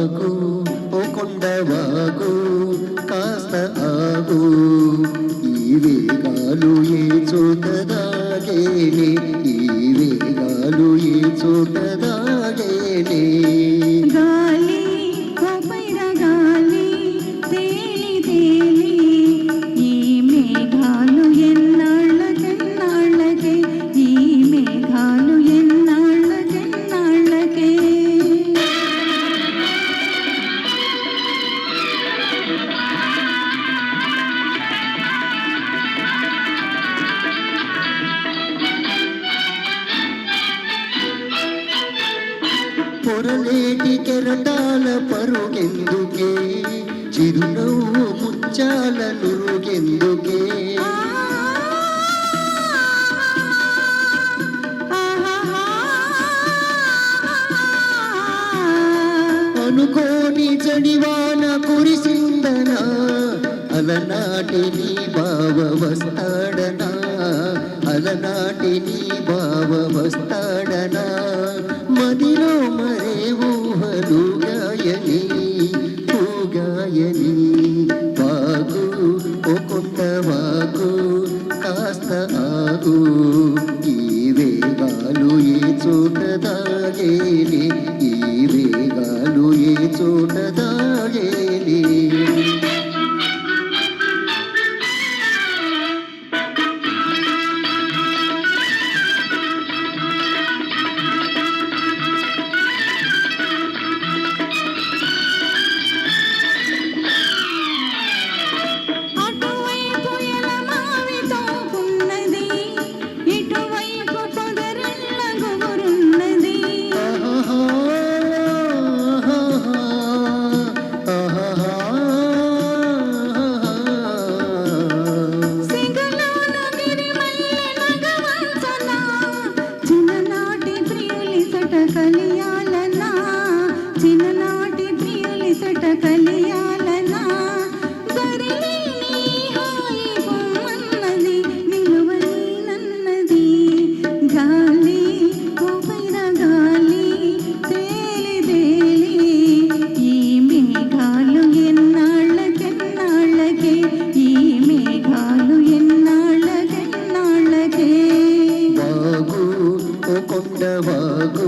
వాగు ఓ కొండవాగు కాస్త ఆగు ఈ వేగాలు ఏ చోట దాగేనే ఈ వేగాలు ఏ చోట దాగేనే గాలి ఓ పైర గాలి తేలి తేలి ఈ మేఘాలు ఎన్నాళ్ళకెన్నాళ్ళకే ఈ మేఘాలు ఎన్నాళ్ళకెన్నాళ్ళకే పొరలేటి కెరటాల పరుగెందుకే చిరునవ్వు ముచ్చాల నురుగెందుకే అనుకోని జడివాన కురిసిందనా అలనాటి నీ బావ వస్తాడనా అలనాటి నీ బావ వస్తాడనా మదిలో మరే ఊహలు గాయని గాయని వాగు ఓ కొండ వాగు కాస్త ఆగు ఈ వేగాలు ఏ చోట దాగేని ఈ వేగాలు ఏ చోట దాగేని అటువైపు ఎలమావితో ఉన్నది ఇటువైపు పొదరల్ల గుబురున్నది సిగలోన గిరిమల్లె నగవంచన చిన్ననాటి ప్రియులిసట కలియాలనా చిన్ననాటి ప్రియులిసట కలియాలనా దరిలేని హాయి పొమ్మన్నది నిలువనన్నది గాలి ఓ పైన గాలి తేలి తేలి ఈ మేఘాలు ఎన్నాళ్ళకెన్నాళ్ళకే ఈ మేఘాలు ఎన్నాళ్ళకెన్నాళ్ళకే వాగు ఓ కొండ వాగు